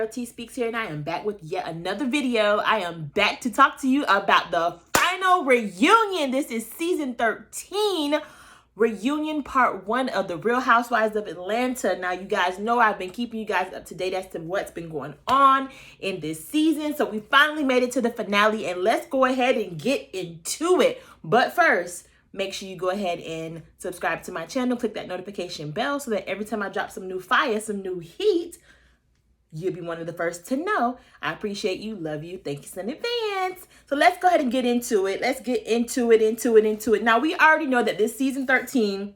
girl T Speaks here, and I am back with yet another video. I am back to talk to you about the final reunion. This is season 13, reunion part 1 of the Real Housewives of Atlanta. Now, you guys know I've been keeping you guys up to date as to what's been going on in this season. So we finally made it to the finale, and let's go ahead and get into it. But first, make sure you go ahead and subscribe to my channel. Click that notification bell so that every time I drop some new fire, some new heat, you'll be one of the first to know. I appreciate you, love you, thank you in advance. So let's go ahead and get into it. Let's get into it. Now, we already know that this season 13,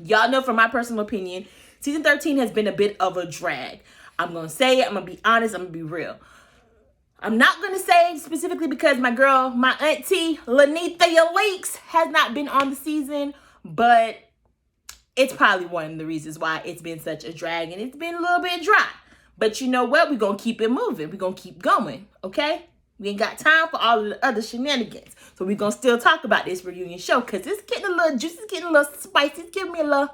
y'all know from my personal opinion, season 13 has been a bit of a drag. I'm going to say it. I'm going to be honest. I'm going to be real. I'm not going to say specifically because my girl, my auntie, Lanitha Leaks has not been on the season, but it's probably one of the reasons why it's been such a drag and it's been a little bit dry. But you know what? We're going to keep it moving. We're going to keep going, okay? We ain't got time for all of the other shenanigans. So we're going to still talk about this reunion show because it's getting a little juicy, it's getting a little spicy. It's giving me a little,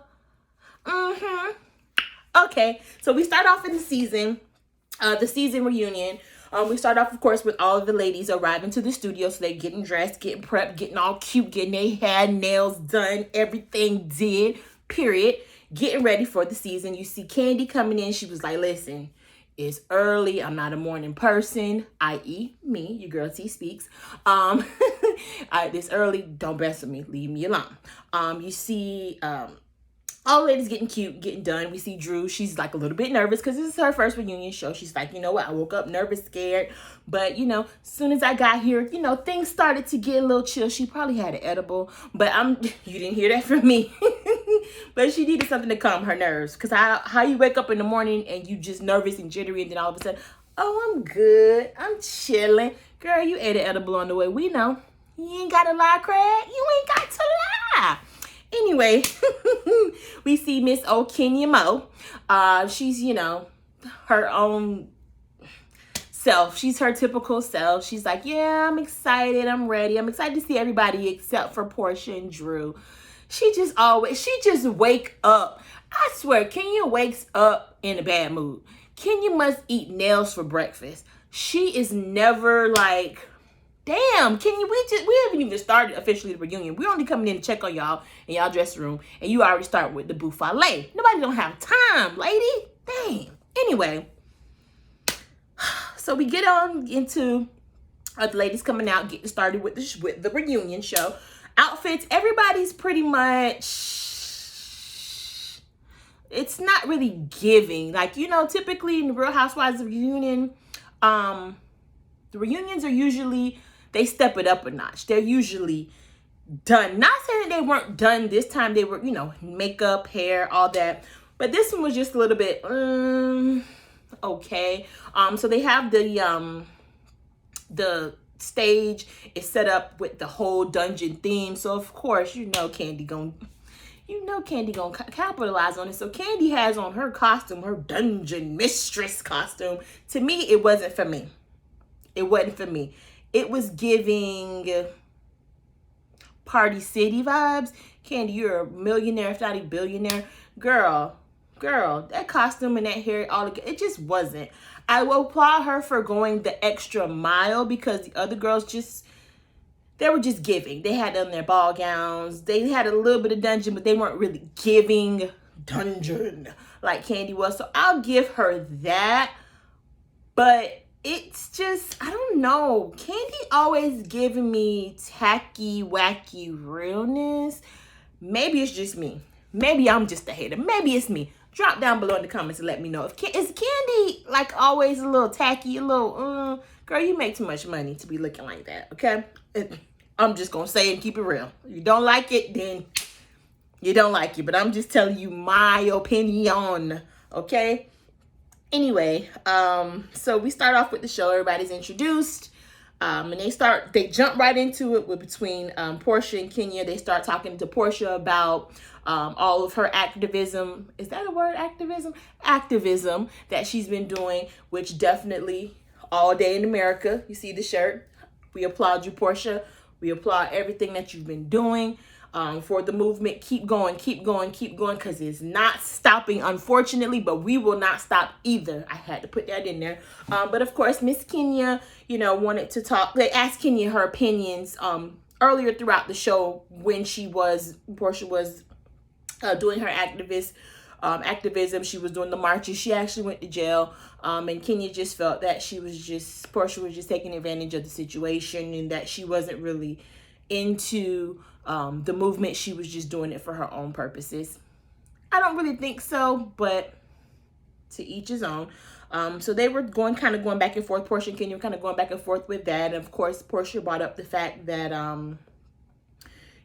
Okay, so we start off in the season reunion. We start off, of course, with all of the ladies arriving to the studio. So they're getting dressed, getting prepped, getting all cute, getting their hair, nails done, everything did, period. Getting ready for the season. You see Kandi coming in. She was like, listen, it's early. I'm not a morning person, i.e. me, your girl T Speaks. This early, don't mess with me. Leave me alone. You see all the ladies getting cute, getting done. We see Drew. She's like a little bit nervous because this is her first reunion show. She's like, you know what? I woke up nervous, scared. But, you know, as soon as I got here, you know, things started to get a little chill. She probably had an edible. But you didn't hear that from me. But she needed something to calm her nerves. Because how you wake up in the morning and you just nervous and jittery. And then all of a sudden, oh, I'm good. I'm chilling. Girl, you ate an edible on the way. We know. You ain't got to lie, Craig. You ain't got to lie. Anyway, we see Miss Kenya Mo. She's, you know, her own self. She's her typical self. She's like, yeah, I'm excited. I'm ready. I'm excited to see everybody except for Portia and Drew. She just wake up. I swear, Kenya wakes up in a bad mood. Kenya must eat nails for breakfast. She is never like, damn, Kenya, we haven't even started officially the reunion. We're only coming in to check on y'all in y'all dressing room, and you already start with the buffet. Nobody don't have time, lady. Damn. Anyway, so we get on into the ladies coming out, getting started with the reunion show. Outfits, everybody's pretty much, it's not really giving. Like, you know, typically in the Real Housewives reunion, the reunions are usually, they step it up a notch. They're usually done. Not saying that they weren't done this time. They were, you know, makeup, hair, all that. But this one was just a little bit, okay. So they have the stage is set up with the whole dungeon theme. So, of course, you know Kandi gonna capitalize on it. So Kandi has on her costume, her dungeon mistress costume. To me, it wasn't for me. It wasn't for me. It was giving Party City vibes. Kandi, you're a millionaire, if not a billionaire. Girl, that costume and that hair, it just wasn't. I will applaud her for going the extra mile because the other girls they were just giving. They had on their ball gowns. They had a little bit of dungeon, but they weren't really giving dungeon like Kandi was. So I'll give her that. But it's just, I don't know. Kandi always giving me tacky, wacky realness. Maybe it's just me. Maybe I'm just a hater. Maybe it's me. Drop down below in the comments and let me know. Is Kandi like always a little tacky, a little, girl, you make too much money to be looking like that, okay? I'm just going to say it and keep it real. If you don't like it, then you don't like it. But I'm just telling you my opinion, okay? Anyway, so we start off with the show. Everybody's introduced. And they jump right into it between Portia and Kenya. They start talking to Portia about all of her activism. Is that a word, activism? Activism that she's been doing, which definitely all day in America. You see the shirt. We applaud you, Portia. We applaud everything that you've been doing. for the movement. Keep going, keep going, keep going, because it's not stopping, unfortunately, but we will not stop either. I had to put that in there. But of course, Miss Kenya, you know, wanted to talk. They asked Kenya her opinions earlier throughout the show when Portia was doing her activism. She was doing the marches. She actually went to jail. And Kenya just felt that Portia was just taking advantage of the situation, and that she wasn't really into the movement. She was just doing it for her own purposes. I don't really think so, but to each his own. So they were going back and forth. Portia and Kenya were kind of going back and forth with that. And of course, Portia brought up the fact that,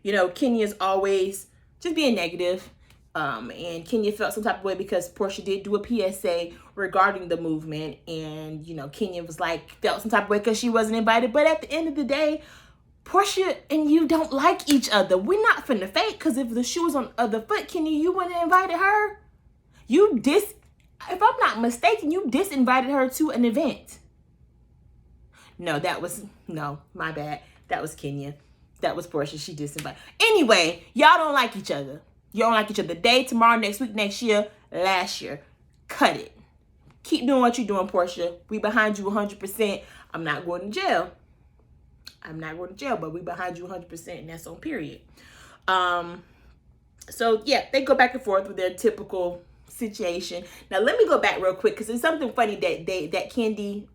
you know, Kenya's always just being negative. And Kenya felt some type of way because Portia did do a PSA regarding the movement. And, you know, Kenya was like, felt some type of way because she wasn't invited. But at the end of the day, Portia and you don't like each other. We're not finna fake, because if the shoe was on the other foot, Kenya, you wouldn't have invited her. If I'm not mistaken, you disinvited her to an event. No, my bad. That was Kenya. That was Portia. She disinvited. Anyway, y'all don't like each other. You don't like each other today, tomorrow, next week, next year, last year. Cut it. Keep doing what you're doing, Portia. We behind you 100%. I'm not going to jail. But we behind you 100%, and that's on period. So yeah, they go back and forth with their typical situation. Now let me go back real quick, because it's something funny that Kendi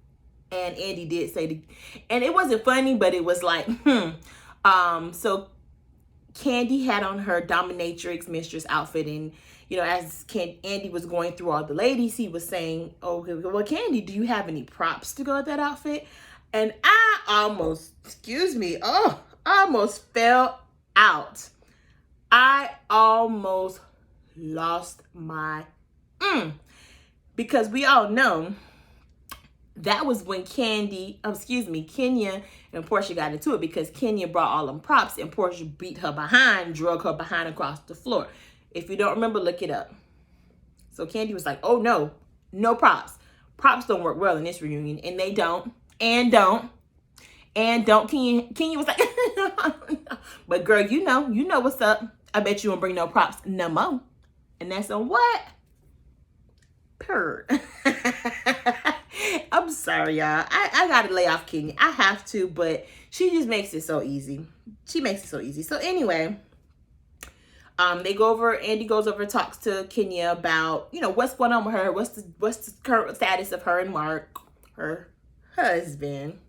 and Andy did say, and it wasn't funny, but it was like, so Kandi had on her dominatrix mistress outfit, and you know, as Andy was going through all the ladies, he was saying, "Oh, well, Kandi, do you have any props to go with that outfit?" And I almost fell out. I almost lost my because we all know that was when Kenya and Portia got into it, because Kenya brought all them props and Portia beat her behind, drug her behind across the floor. If you don't remember, look it up. So Kandi was like, "Oh no props. Props don't work well in this reunion," and they don't. Kenya was like, "But girl, you know what's up. I bet you won't bring no props no more." And that's on what? Purr. I'm sorry, y'all. I gotta lay off Kenya. I have to, but she just makes it so easy. So anyway, Andy goes over and talks to Kenya about, you know, what's going on with her, what's the current status of her and Mark, her husband.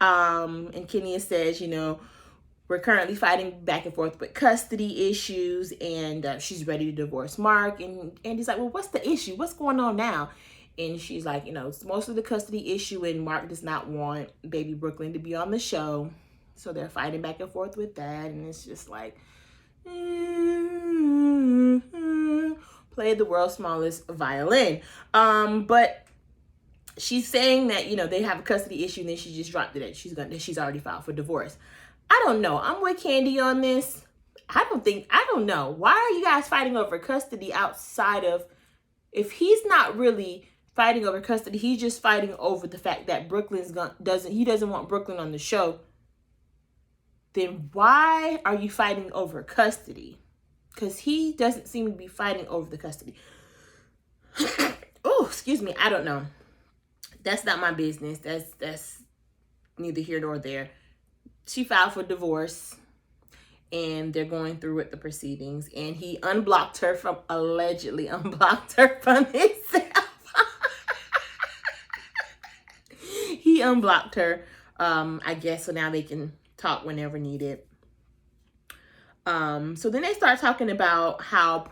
And Kenya says, you know, we're currently fighting back and forth with custody issues, and she's ready to divorce Mark. And Andy's like, "Well, what's the issue? What's going on now?" And she's like, "You know, it's mostly the custody issue, and Mark does not want baby Brooklyn to be on the show." So they're fighting back and forth with that, and it's just like, play the world's smallest violin. But she's saying that, you know, they have a custody issue, and then she just dropped it. She's already filed for divorce. I don't know. I'm with Kandi on this. I don't know. Why are you guys fighting over custody outside of, if he's not really fighting over custody, he's just fighting over the fact that he doesn't want Brooklyn on the show. Then why are you fighting over custody? Because he doesn't seem to be fighting over the custody. Oh, excuse me. I don't know. That's not my business. That's neither here nor there. She filed for divorce, and they're going through with the proceedings, and he allegedly unblocked her from himself. He unblocked her, I guess, so now they can talk whenever needed. So then they start talking about how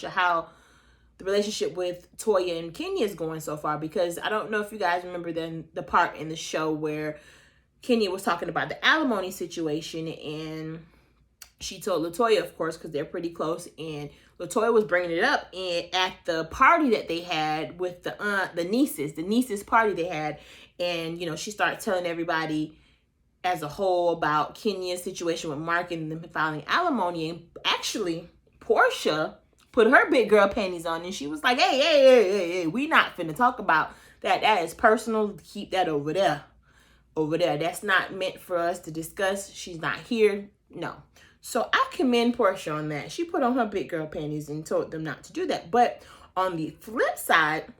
how the relationship with Toya and Kenya is going so far, because I don't know if you guys remember the part in the show where Kenya was talking about the alimony situation, and she told LaToya, of course, because they're pretty close, and LaToya was bringing it up at the party that they had with the nieces party they had, and, you know, she started telling everybody as a whole about Kenya's situation with Mark and them filing alimony, and actually Portia put her big girl panties on, and she was like, hey, we not finna talk about that. That is personal. Keep that over there. over there. That's not meant for us to discuss. She's not here. No. So I commend Portia on that. She put on her big girl panties and told them not to do that. But on the flip side,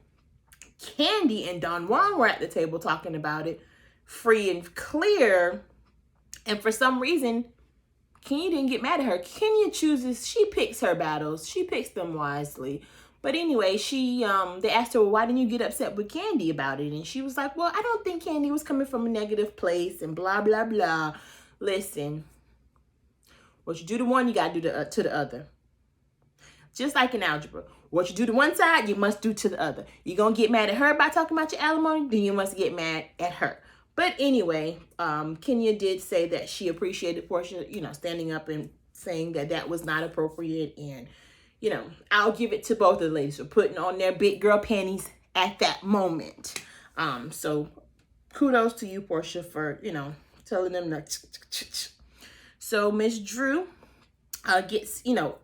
Candy and Don Juan were at the table talking about it free and clear. And for some reason, Kenya didn't get mad at her. Kenya chooses, she picks her battles. She picks them wisely. But anyway, they asked her, well, why didn't you get upset with Candy about it? And she was like, well, I don't think Candy was coming from a negative place and blah, blah, blah. Listen, what you do to one, you got to do to the other. Just like in algebra. What you do to one side, you must do to the other. You're going to get mad at her by talking about your alimony, then you must get mad at her. But anyway, Kenya did say that she appreciated Portia, standing up and saying that that was not appropriate. And, I'll give it to both of the ladies for putting on their big girl panties at that moment. So kudos to you, Portia, for, telling them that. So Miss Drew gets,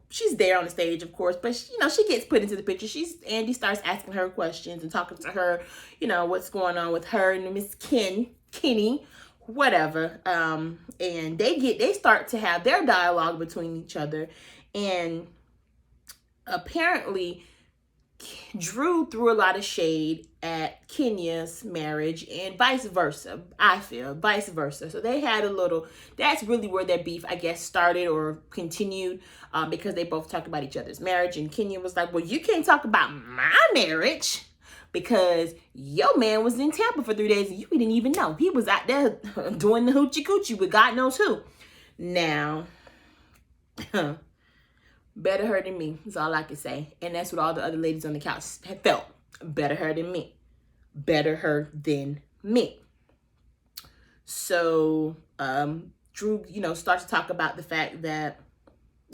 she's there on the stage, of course, but she gets put into the picture. Andy starts asking her questions and talking to her, what's going on with her and Miss Kenny, whatever. And they start to have their dialogue between each other. And apparently Drew threw a lot of shade at Kenya's marriage and vice versa. I feel vice versa. So they had that's really where their beef, I guess, started or continued, because they both talked about each other's marriage. And Kenya was like, well, you can't talk about my marriage because your man was in Tampa for 3 days and you didn't even know. He was out there doing the hoochie coochie with God knows who. Now, better her than me is all I can say. And that's what all the other ladies on the couch had felt. Better her than me. Better her than me. So Drew, starts to talk about the fact that,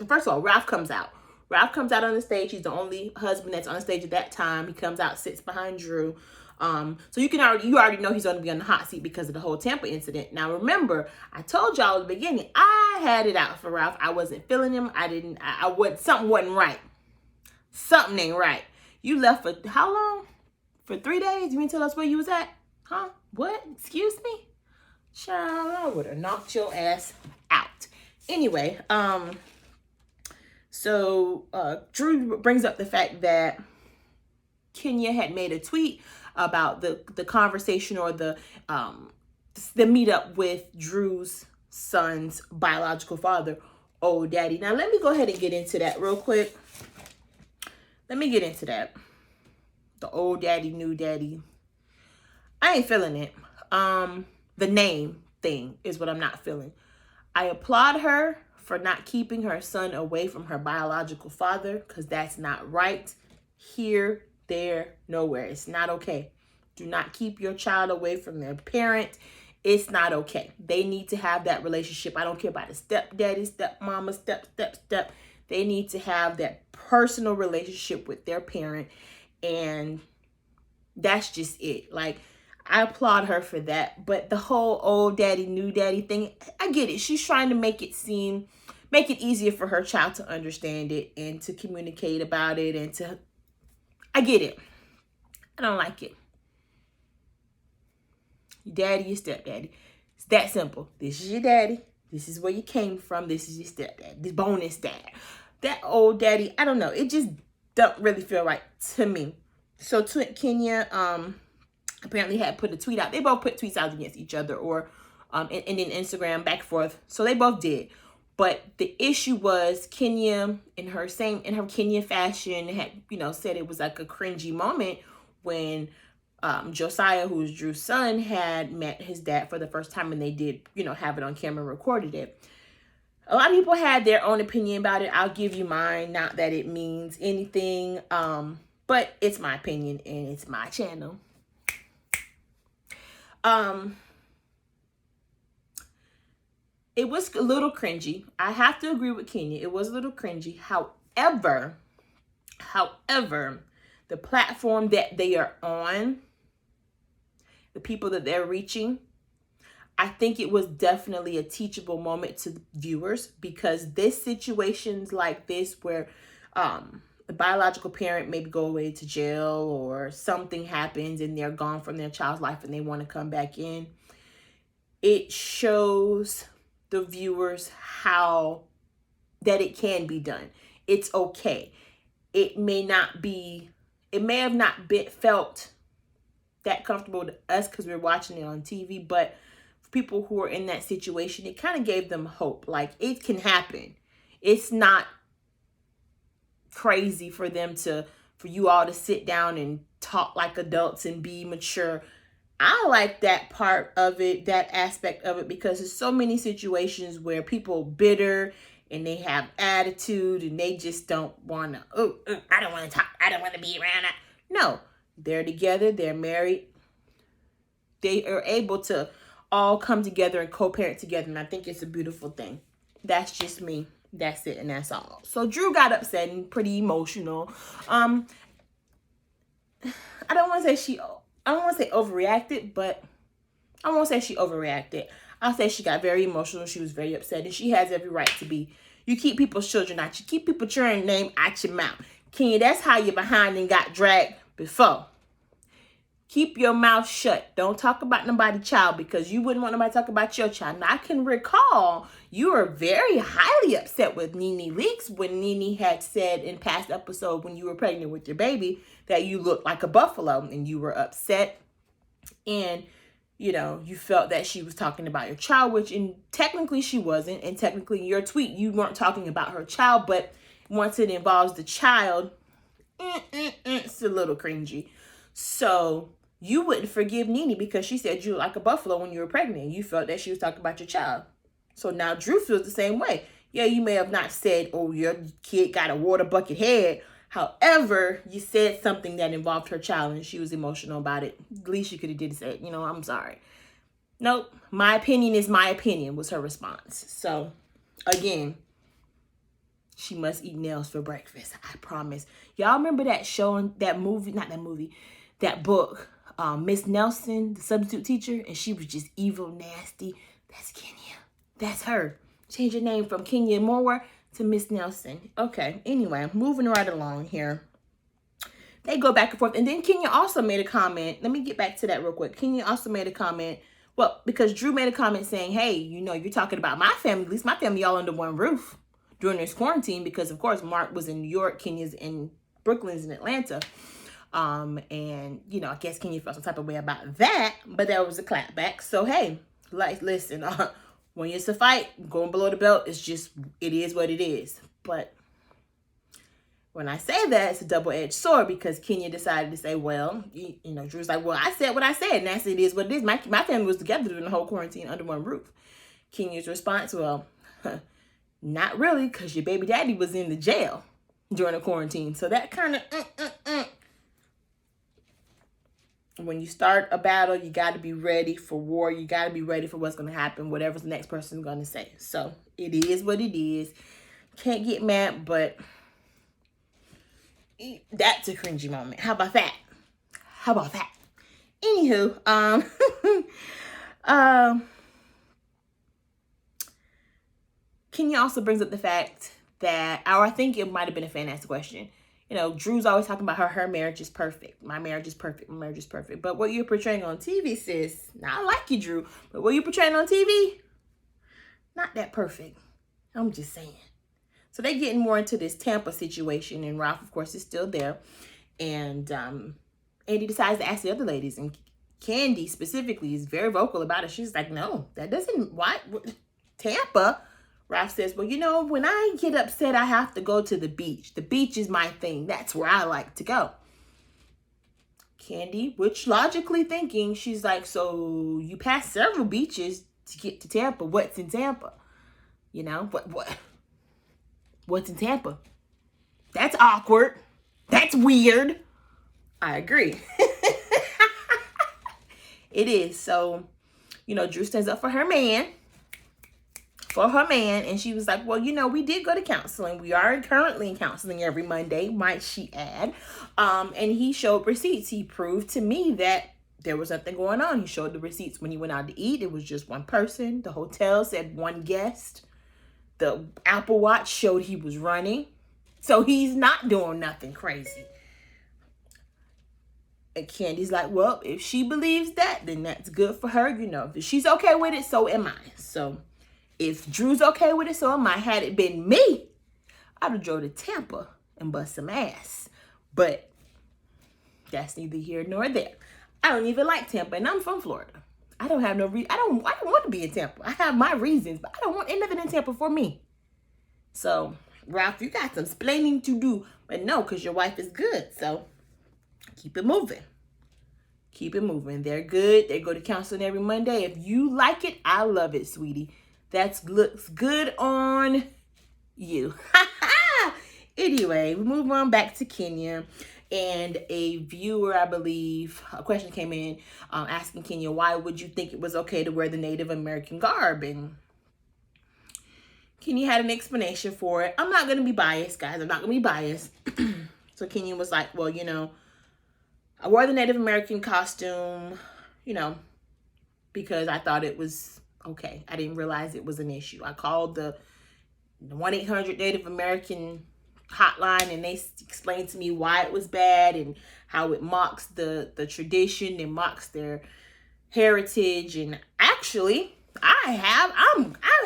first of all, Ralph comes out. Ralph comes out on the stage. He's the only husband that's on the stage at that time. He comes out, sits behind Drew. So you already know he's going to be on the hot seat because of the whole Tampa incident. Now remember, I told y'all at the beginning, I had it out for Ralph. I wasn't feeling him. Something wasn't right. Something ain't right. You left for how long? For 3 days? You mean tell us where you was at? Huh? What? Excuse me? Child, I would have knocked your ass out. Anyway, so Drew brings up the fact that Kenya had made a tweet about the conversation or the meetup with Drew's son's biological father, old daddy. Now, let me go ahead and get into that real quick. Let me get into that. The old daddy, new daddy. I ain't feeling it. The name thing is what I'm not feeling. I applaud her for not keeping her son away from her biological father, because that's not right. Here, there, nowhere. It's not okay. Do not keep your child away from their parent. It's not okay. They need to have that relationship. I don't care about the stepdaddy, stepmama, step. They need to have that personal relationship with their parent. And that's just it. Like, I applaud her for that. But the whole old daddy, new daddy thing, I get it. She's trying to make it easier for her child to understand it and to communicate about it I get it. I don't like it. Your daddy, your stepdaddy. It's that simple. This is your daddy. This is where you came from. This is your stepdad. This bonus dad. That old daddy, I don't know. It just don't really feel right to me. So Kenya apparently had put a tweet out. They both put tweets out against each other or and then Instagram back and forth. So they both did. But the issue was Kenya in her Kenya fashion had, said it was like a cringy moment when Josiah, who was Drew's son, had met his dad for the first time and they did, have it on camera, recorded it. A lot of people had their own opinion about it. I'll give you mine. Not that it means anything, but it's my opinion and it's my channel. It was a little cringy. I have to agree with Kenya. It was a little cringy. However, the platform that they are on, the people that they're reaching, I think it was definitely a teachable moment to viewers, because situations like this where the biological parent maybe go away to jail or something happens and they're gone from their child's life and they want to come back in. it shows the viewers how that it can be done. It's okay. It may have not been felt that comfortable to us because we're watching it on TV, but for people who are in that situation, it kind of gave them hope. Like, it can happen. It's not crazy for you all to sit down and talk like adults and be mature. I like that part of it, that aspect of it, because there's so many situations where people bitter and they have attitude and they just don't want to, I don't want to talk. I don't want to be around. No, they're together. They're married. They are able to all come together and co-parent together. And I think it's a beautiful thing. That's just me. That's it. And that's all. So Drew got upset and pretty emotional. I don't want to say overreacted, but I won't say she overreacted. I'll say she got very emotional. She was very upset, and she has every right to be. You keep people's children out. You keep people's children's name out your mouth. Kenya, that's how you're behind and got dragged before. Keep your mouth shut. Don't talk about nobody's child, because you wouldn't want nobody to talk about your child. Now, I can recall you were very highly upset with Nene Leakes when Nene had said in past episode when you were pregnant with your baby that you looked like a buffalo, and you were upset. And, you felt that she was talking about your child, which technically she wasn't. And technically in your tweet, you weren't talking about her child. But once it involves the child, it's a little cringy. So you wouldn't forgive Nene because she said you look like a buffalo when you were pregnant. You felt that she was talking about your child. So now Drew feels the same way. Yeah, you may have not said, oh, your kid got a water bucket head. However, you said something that involved her child and she was emotional about it. At least you could have did say, I'm sorry. Nope, my opinion is my opinion was her response. So, again, she must eat nails for breakfast. I promise. Y'all remember that show, that book, Miss Nelson, the substitute teacher, and she was just evil, nasty. That's Kenya. That's her. Change your name from Kenya Moore to Miss Nelson. Okay, anyway, moving right along here. They go back and forth. And then Kenya also made a comment. Let me get back to that real quick. Kenya also made a comment. Well, because Drew made a comment saying, hey, you're talking about my family. At least my family all under one roof during this quarantine. Because, of course, Mark was in New York. Kenya's in Brooklyn's in Atlanta. And, I guess Kenya felt some type of way about that. But that was a clapback. So, hey, listen, when it's a fight, going below the belt, it is what it is. But when I say that, it's a double-edged sword because Kenya decided to say, well, Drew's like, well, I said what I said, and that's it is what it is. My family was together during the whole quarantine under one roof. Kenya's response, well, not really, because your baby daddy was in the jail during the quarantine. So that kind of, When you start a battle, you got to be ready for war. You got to be ready for what's going to happen, whatever the next person is going to say. So it is what it is. Can't get mad, but that's a cringy moment. How about that? Anywho, Kenya also brings up the fact that, or I think it might have been a fan asked the question. Drew's always talking about her marriage is perfect. My marriage is perfect. My marriage is perfect. But what you're portraying on TV, sis, now I like you, Drew, but what you're portraying on TV, not that perfect. I'm just saying. So they're getting more into this Tampa situation, and Ralph, of course, is still there. And Andy decides to ask the other ladies, and Candy specifically is very vocal about it. She's like, no, that doesn't, what? Tampa? Ralph says, well, when I get upset, I have to go to the beach. The beach is my thing. That's where I like to go. Candy, which logically thinking, she's like, so you pass several beaches to get to Tampa. What's in Tampa? What's in Tampa? That's awkward. That's weird. I agree. It is. So, Drew stands up for her man. And she was like, well, we did go to counseling. We are currently in counseling every Monday, might she add. And he showed receipts. He proved to me that there was nothing going on. He showed the receipts when he went out to eat. It was just one person. The hotel said one guest. The Apple Watch showed he was running. So he's not doing nothing crazy. And Candy's like, well, if she believes that, then that's good for her. You know, if she's okay with it, so am I. So if Drew's okay with it, so am I. Had it been me, I'd have drove to Tampa and bust some ass. But that's neither here nor there. I don't even like Tampa, and I'm from Florida. I don't have no reason. I don't want to be in Tampa. I have my reasons, but I don't want anything in Tampa for me. So, Ralph, you got some explaining to do. But no, because your wife is good. So, keep it moving. Keep it moving. They're good. They go to counseling every Monday. If you like it, I love it, sweetie. That looks good on you. Anyway, we move on back to Kenya. And a viewer, I believe, a question came in asking Kenya, why would you think it was okay to wear the Native American garb? And Kenya had an explanation for it. I'm not going to be biased, guys. I'm not going to be biased. So Kenya was like, well, you know, I wore the Native American costume, you know, because I thought it was okay. I didn't realize it was an issue. I called the 1-800 Native American hotline, and they explained to me why it was bad and how it mocks the tradition and mocks their heritage. And actually, I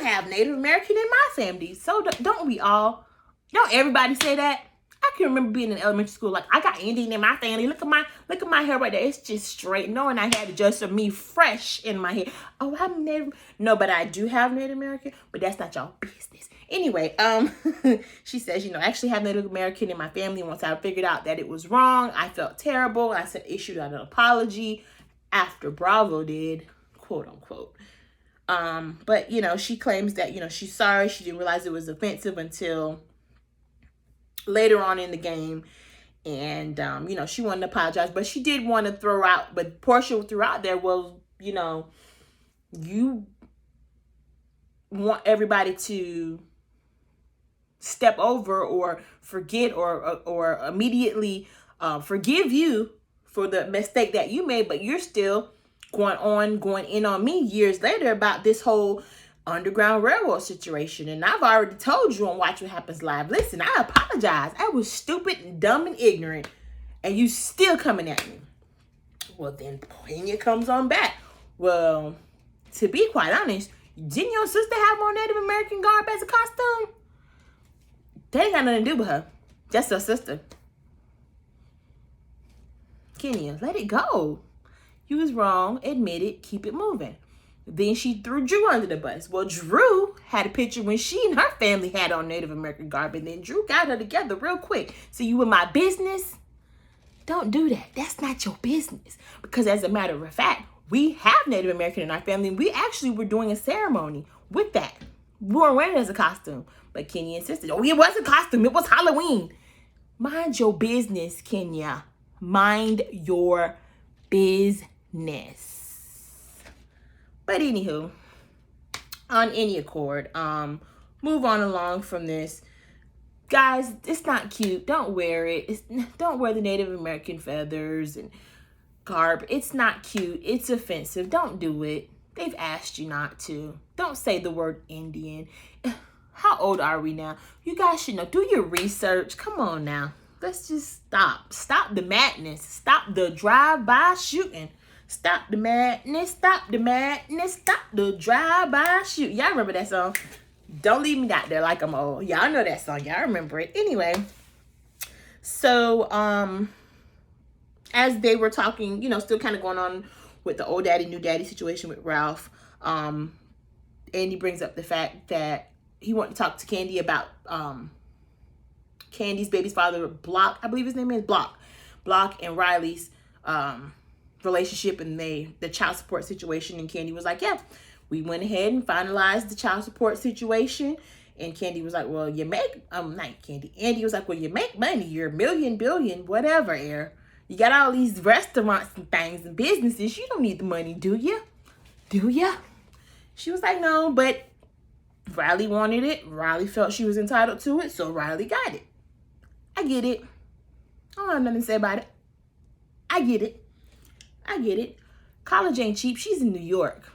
have Native American in my family. So don't we all? Don't everybody say that? I can remember being in elementary school, like, I got Indian in my family. Look at my hair right there. It's just straight. Knowing I had just me fresh in my hair. Oh, I'm Native. No, but I do have Native American, but that's not y'all business. Anyway, she says, you know, I actually have Native American in my family. Once I figured out that it was wrong, I felt terrible. I issued out an apology after Bravo did, quote unquote. But, you know, she claims that, you know, she's sorry. She didn't realize it was offensive until later on in the game. And, you know, she wanted to apologize, but she did want to throw out, but Portia threw out there, well, you know, you want everybody to step over or forget or immediately forgive you for the mistake that you made, but you're still going in on me years later about this whole Underground Railroad situation. And I've already told you on Watch What Happens Live, listen, I apologize. I was stupid and dumb and ignorant, and you still coming at me. Well, then Kenya comes on back. Well, to be quite honest, didn't your sister have more Native American garb as a costume? That ain't got nothing to do with her. That's her sister. Kenya, let it go. You was wrong. Admit it. Keep it moving. Then she threw Drew under the bus. Well, Drew had a picture when she and her family had on Native American garb, and then Drew got her together real quick. So you in my business? Don't do that. That's not your business. Because as a matter of fact, we have Native American in our family, and we actually were doing a ceremony with that. We weren't wearing it as a costume. But Kenya insisted, oh, it wasn't a costume. It was Halloween. Mind your business, Kenya. Mind your business. But anywho, on any accord, move on along from this. Guys, it's not cute. Don't wear it. Don't wear the Native American feathers and garb. It's not cute. It's offensive. Don't do it. They've asked you not to. Don't say the word Indian. How old are we now? You guys should know. Do your research. Come on now. Let's just stop. Stop the madness. Stop the drive-by shooting. Stop the madness. Stop the madness. Stop the drive-by shoot. Y'all remember that song? Don't leave me out there like I'm old. Y'all know that song. Y'all remember it. Anyway, so as they were talking, you know, still kind of going on with the old daddy, new daddy situation with Ralph, Andy brings up the fact that he wanted to talk to Candy about Candy's baby's father, Block, I believe his name is Block and Riley's relationship and the child support situation. And Candy was like, yeah, we went ahead and finalized the child support situation. And Candy was like, well, you make, not Candy, Andy was like, well, you make money. You're a million, billion, whatever, Air. You got all these restaurants and things and businesses. You don't need the money, do you? Do you? She was like, no, but Riley wanted it. Riley felt she was entitled to it, so Riley got it. I get it. I don't have nothing to say about it. I get it. I get it. College ain't cheap. She's in New York.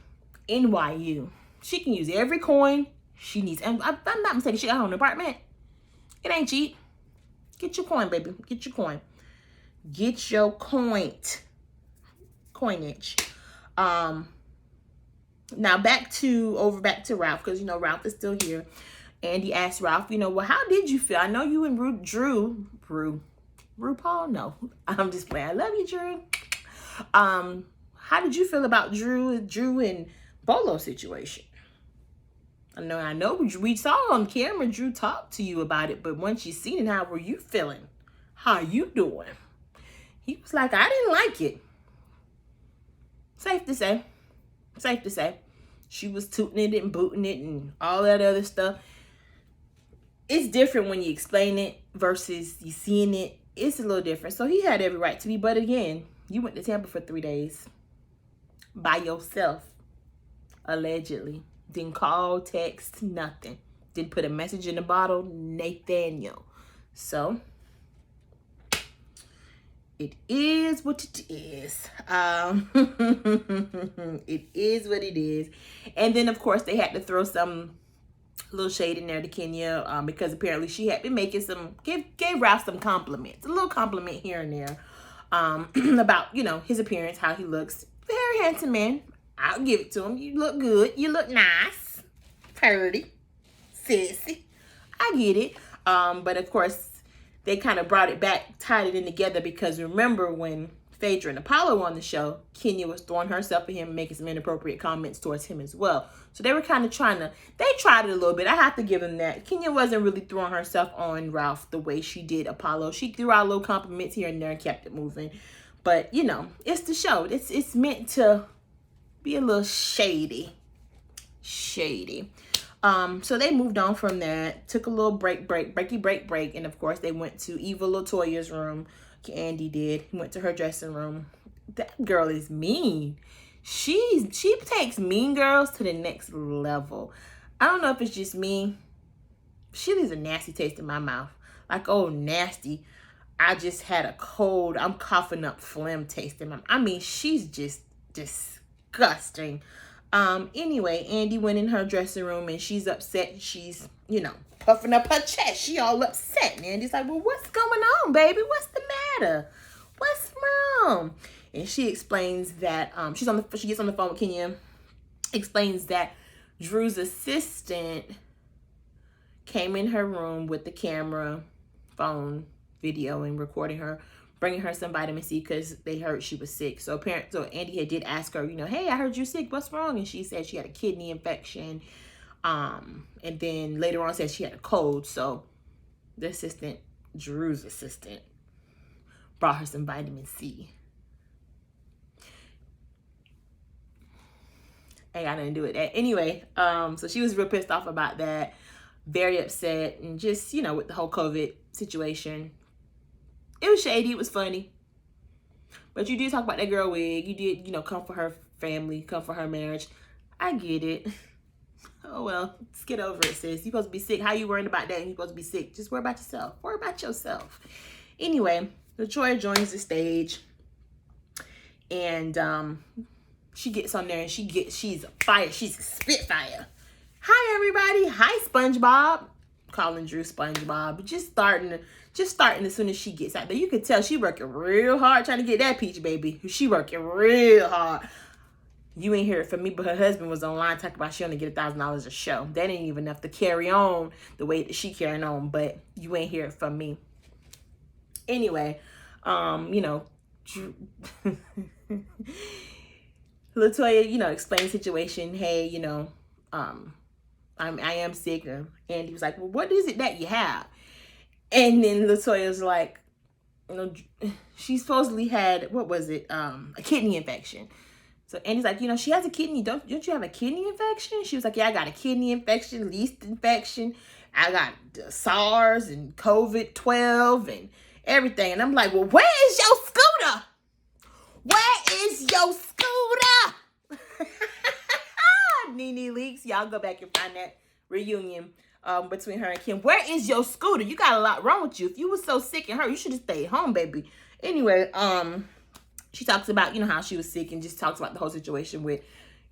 NYU. She can use every coin she needs. And I'm not mistaken, she got her own apartment. It ain't cheap. Get your coin, baby. Get your coin. Get your coinage. Now back to Ralph, because Ralph is still here. Andy asked Ralph, well, how did you feel? I know you and RuPaul? No, I'm just playing. I love you, Drew. How did you feel about Drew and Bolo situation? I know we saw on camera Drew talked to you about it, but once you seen it, how were you feeling? How you doing? He was like, I didn't like it. Safe to say. She was tooting it and booting it and all that other stuff. It's different when you explain it versus you seeing it. It's a little different. So he had every right to be. But again, you went to Tampa for 3 days by yourself, allegedly. Didn't call, text, nothing. Didn't put a message in the bottle, Nathaniel. So it is what it is. It is what it is. And then, of course, they had to throw some little shade in there to Kenya because apparently she had been making gave Ralph some compliments. A little compliment here and there about, his appearance, how he looks. Very handsome man. I'll give it to him. You look good. You look nice. Pretty. Sissy. I get it. But, of course, they kind of brought it back, tied it in together, because remember when Phaedra and Apollo were on the show, Kenya was throwing herself at him, making some inappropriate comments towards him as well. So they were kind of they tried it a little bit. I have to give them that. Kenya wasn't really throwing herself on Ralph the way she did Apollo. She threw out little compliments here and there and kept it moving. But, it's the show. It's meant to be a little shady. So they moved on from that, took a little break, and of course they went to Eva LaToya's room. Andy did. He went to her dressing room. That girl is mean. She takes mean girls to the next level. I don't know if it's just me. She leaves a nasty taste in my mouth. Like, oh, nasty. I just had a cold. I'm coughing up phlegm taste in my mouth. I mean, she's just disgusting. Anyway, Andy went in her dressing room and she's upset. She's, puffing up her chest. She all upset. And Andy's like, well, what's going on, baby? What's the matter? What's wrong? And she explains that she gets on the phone with Kenya, explains that Drew's assistant came in her room with the camera, phone, video, and recording her, bringing her some vitamin C because they heard she was sick. So Andy did ask her, hey, I heard you sick. What's wrong? And she said she had a kidney infection. And then later on said she had a cold. So the assistant, Drew's assistant, brought her some vitamin C. Ain't got nothing to do with that. Anyway, so she was real pissed off about that. Very upset. And just, with the whole COVID situation. It was shady. It was funny. But you did talk about that girl wig. You did, come for her family, come for her marriage. I get it. Oh, well, let's get over it, sis. You supposed to be sick. How you worrying about that? You supposed to be sick. Just worry about yourself. Worry about yourself. Anyway, LaToya joins the stage. And she gets on there and she's a fire. She's a spitfire. Hi, everybody. Hi, SpongeBob. Calling Drew SpongeBob. Just starting as soon as she gets out there. You can tell she working real hard trying to get that peach, baby. She working real hard. You ain't hear it from me, but her husband was online talking about she only get $1,000 a show. That ain't even enough to carry on the way that she carrying on, but you ain't hear it from me. Anyway, LaToya, explained the situation. Hey, I am sick. And he was like, well, what is it that you have? And then LaToya's like, she supposedly had, what was it? A kidney infection. So Andy's like, she has a kidney. Don't you have a kidney infection? She was like, yeah, I got a kidney infection, yeast infection. I got SARS and COVID-12 and everything. And I'm like, well, where is your scooter? Where is your scooter? Nene Leaks. Y'all go back and find that reunion between her and Kim. Where is your scooter? You got a lot wrong with you. If you were so sick and hurt, you should have stayed home, baby. Anyway, she talks about, how she was sick and just talks about the whole situation with,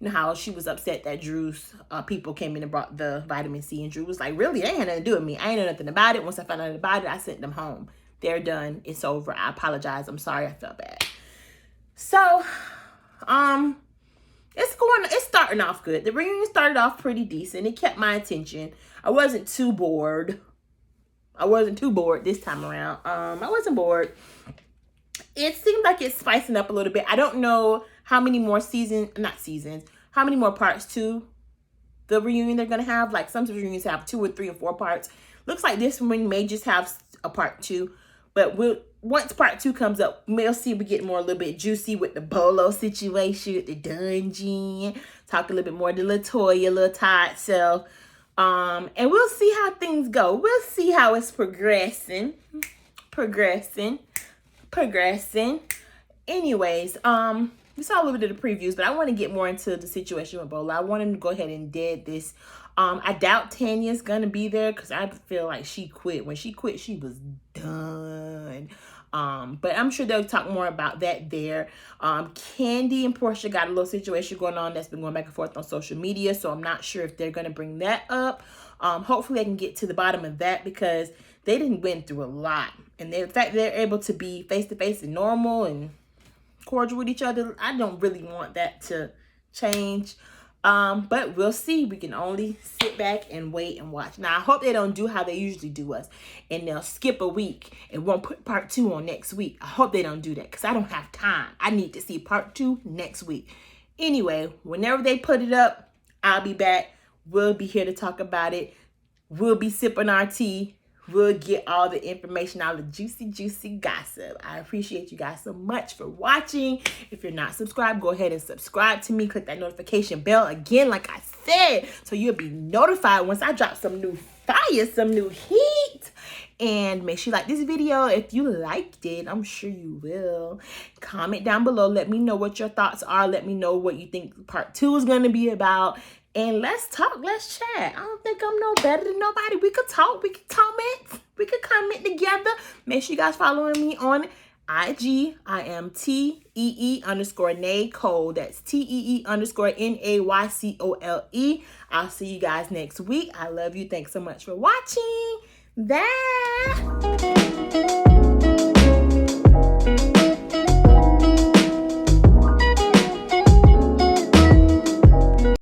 how she was upset that Drew's people came in and brought the vitamin C. And Drew was like, really? They ain't had nothing to do with me. I ain't know nothing about it. Once I found out about it, I sent them home. they're done. It's over. I apologize. I'm sorry. I felt bad. So, it's starting off good. The reunion started off pretty decent. It kept my attention. I wasn't too bored. This time around. I wasn't bored. It seemed like it's spicing up a little bit. I don't know how many more how many more parts to the reunion they're going to have. Like some reunions have 2 or 3 or 4 parts. Looks like this one may just have a part 2. But once part 2 comes up, we'll see we get more a little bit juicy with the Bolo situation, with the dungeon. Talk a little bit more to LaToya, Lil Todd self. And we'll see how things go. We'll see how it's progressing. Anyways, we saw a little bit of the previews, but I want to get more into the situation with Bolo. I want him to go ahead and dead this. I doubt Tanya's gonna be there because I feel like she quit. When she quit, she was done. But I'm sure they'll talk more about that there. Candy and Portia got a little situation going on that's been going back and forth on social media, so I'm not sure if they're gonna bring that up. Hopefully I can get to the bottom of that because they didn't went through a lot. And the fact they're able to be face-to-face and normal and cordial with each other, I don't really want that to change. But we'll see. We can only sit back and wait and watch. Now, I hope they don't do how they usually do us. And they'll skip a week and won't put part 2 on next week. I hope they don't do that because I don't have time. I need to see part 2 next week. Anyway, whenever they put it up, I'll be back. We'll be here to talk about it. We'll be sipping our tea. We'll get all the information, all the juicy gossip. I appreciate you guys so much for watching. If you're not subscribed, go ahead and subscribe to me. Click that notification bell again, like I said, so you'll be notified once I drop some new fire, some new heat. And make sure you like this video if you liked it. I'm sure you will. Comment down below. Let me know what your thoughts are. Let me know what you think part 2 is going to be about. And let's talk, let's chat. I don't think I'm no better than nobody. We could talk, we could comment, we could comment together. Make sure you guys following me on IG. I am TEE_NAYCOLE. That's TEE_NAYCOLE. I'll see you guys next week. I love you. Thanks so much for watching. Bye.